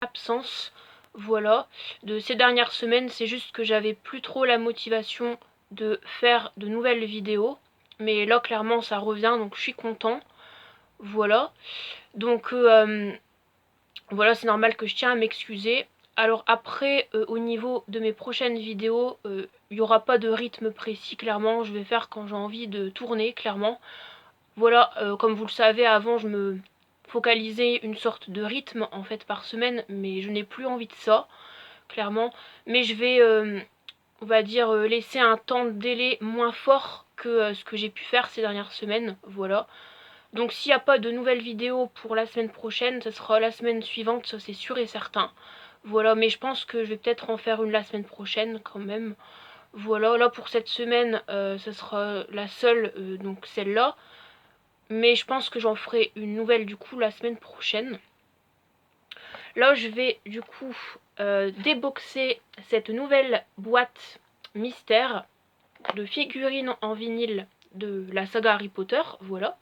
absence, voilà, de ces dernières semaines. C'est juste que j'avais plus trop la motivation de faire de nouvelles vidéos, mais là clairement ça revient, donc je suis content, voilà. Donc voilà, c'est normal que je tiens à m'excuser. Alors après, au niveau de mes prochaines vidéos, il n'y aura pas de rythme précis, clairement, je vais faire quand j'ai envie de tourner, clairement. Voilà, comme vous le savez, avant je me focalisais une sorte de rythme en fait par semaine, mais je n'ai plus envie de ça, clairement. Mais je vais, on va dire, laisser un temps de délai moins fort que ce que j'ai pu faire ces dernières semaines, voilà. Donc s'il n'y a pas de nouvelles vidéos pour la semaine prochaine, ce sera la semaine suivante, ça c'est sûr et certain. Voilà, mais je pense que je vais peut-être en faire une la semaine prochaine quand même. Voilà, là pour cette semaine, ce sera la seule, donc celle-là. Mais je pense que j'en ferai une nouvelle du coup la semaine prochaine. Là je vais du coup déboxer cette nouvelle boîte mystère de figurines en vinyle de la saga Harry Potter, voilà.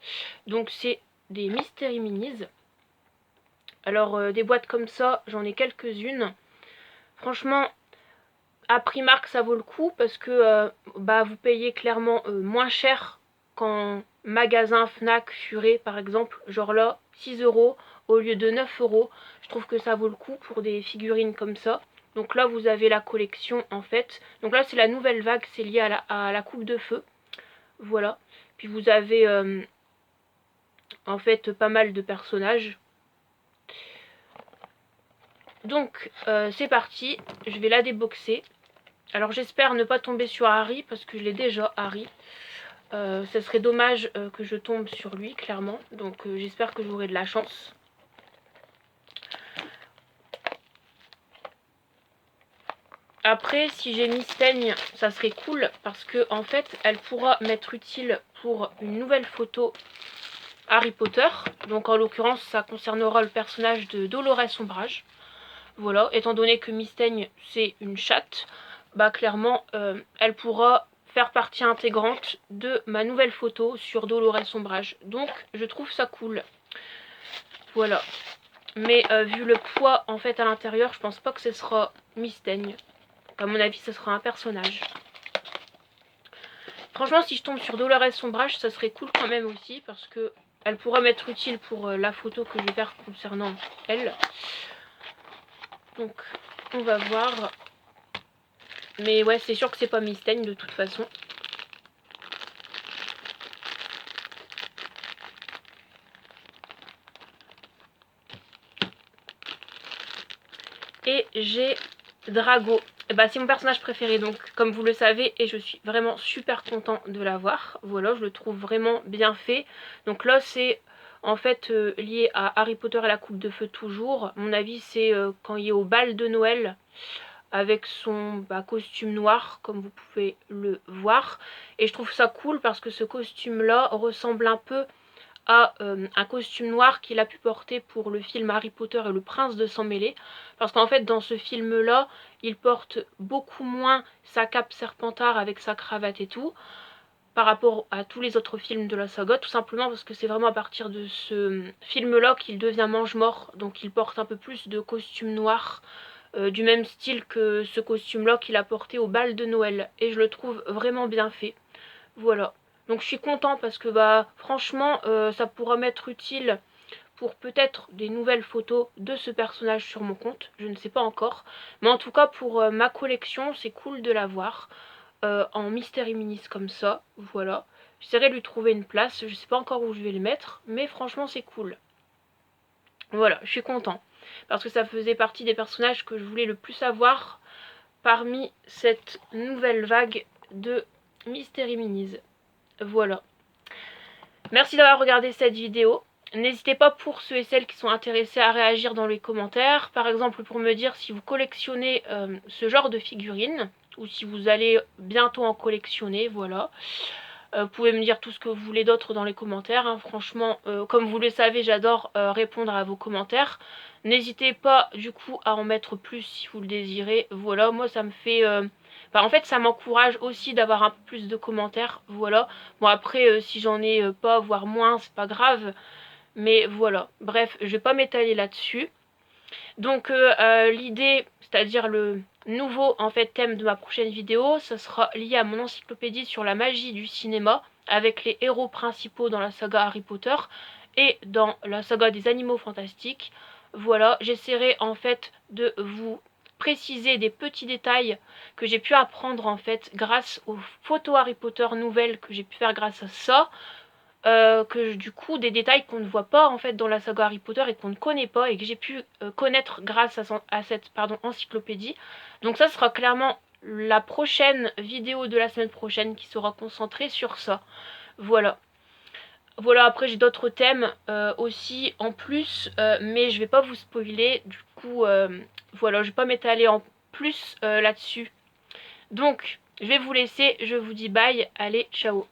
Donc c'est des Mystery Minis. Alors des boîtes comme ça, j'en ai quelques-unes. Franchement, à Primark ça vaut le coup parce que bah, vous payez clairement moins cher qu'en magasin Fnac, Furet par exemple. Genre là, 6 € au lieu de 9 €. Je trouve que ça vaut le coup pour des figurines comme ça. Donc là vous avez la collection en fait. Donc là c'est la nouvelle vague, c'est lié à la coupe de feu. Voilà. Puis vous avez en fait pas mal de personnages. Donc c'est parti, je vais la déboxer. Alors j'espère ne pas tomber sur Harry parce que je l'ai déjà Harry. Ça serait dommage que je tombe sur lui clairement. Donc j'espère que j'aurai de la chance. Après si j'ai Miss Teigne, ça serait cool parce que en fait elle pourra m'être utile pour une nouvelle photo Harry Potter. Donc en l'occurrence ça concernera le personnage de Dolores Umbridge. Voilà, étant donné que Miss Teigne c'est une chatte, bah clairement elle pourra faire partie intégrante de ma nouvelle photo sur Dolores Umbridge. Donc je trouve ça cool. Voilà. Mais vu le poids en fait à l'intérieur, je pense pas que ce sera Miss Teigne. À mon avis, ce sera un personnage. Franchement, si je tombe sur Dolores Umbridge, ça serait cool quand même aussi parce que elle pourra m'être utile pour la photo que je vais faire concernant elle. Donc, on va voir. Mais ouais, c'est sûr que c'est pas Miss Teigne de toute façon. Et j'ai Drago. Et bah, c'est mon personnage préféré, donc comme vous le savez, et je suis vraiment super content de l'avoir. Voilà, je le trouve vraiment bien fait. Donc là, c'est en fait lié à Harry Potter et la coupe de feu toujours. Mon avis, c'est quand il est au bal de Noël avec son costume noir, comme vous pouvez le voir. Et je trouve ça cool parce que ce costume-là ressemble un peu à un costume noir qu'il a pu porter pour le film Harry Potter et le prince de sang mêlé, parce qu'en fait dans ce film là il porte beaucoup moins sa cape Serpentard avec sa cravate et tout par rapport à tous les autres films de la saga, tout simplement parce que c'est vraiment à partir de ce film là qu'il devient mange-mort, donc il porte un peu plus de costume noir du même style que ce costume là qu'il a porté au bal de Noël, et je le trouve vraiment bien fait. Voilà. Donc je suis content parce que bah franchement ça pourra m'être utile pour peut-être des nouvelles photos de ce personnage sur mon compte, je ne sais pas encore. Mais en tout cas pour ma collection, c'est cool de l'avoir en Mystery Minis comme ça, voilà. J'essaierai de lui trouver une place, je sais pas encore où je vais le mettre, mais franchement c'est cool. Voilà, je suis content. Parce que ça faisait partie des personnages que je voulais le plus avoir parmi cette nouvelle vague de Mystery Minis. Voilà. Merci d'avoir regardé cette vidéo. N'hésitez pas pour ceux et celles qui sont intéressés à réagir dans les commentaires. Par exemple pour me dire si vous collectionnez ce genre de figurines ou si vous allez bientôt en collectionner, voilà. Vous pouvez me dire tout ce que vous voulez d'autre dans les commentaires, hein. Franchement, comme vous le savez, j'adore répondre à vos commentaires. N'hésitez pas du coup à en mettre plus si vous le désirez. Voilà, moi ça me fait... en fait ça m'encourage aussi d'avoir un peu plus de commentaires, voilà. Bon après si j'en ai pas, voire moins, c'est pas grave. Mais voilà, bref, je vais pas m'étaler là-dessus. Donc l'idée, c'est-à-dire le nouveau en fait thème de ma prochaine vidéo, ce sera lié à mon encyclopédie sur la magie du cinéma, avec les héros principaux dans la saga Harry Potter et dans la saga des animaux fantastiques. Voilà, j'essaierai en fait de vous préciser des petits détails que j'ai pu apprendre en fait grâce aux photos Harry Potter nouvelles que j'ai pu faire grâce à ça. Du coup des détails qu'on ne voit pas en fait dans la saga Harry Potter et qu'on ne connaît pas et que j'ai pu connaître grâce à cette encyclopédie. Donc ça sera clairement la prochaine vidéo de la semaine prochaine qui sera concentrée sur ça. Voilà. Voilà, après j'ai d'autres thèmes aussi en plus, mais je vais pas vous spoiler, du coup voilà, je vais pas m'étaler en plus là-dessus. Donc je vais vous laisser, je vous dis bye, allez, ciao.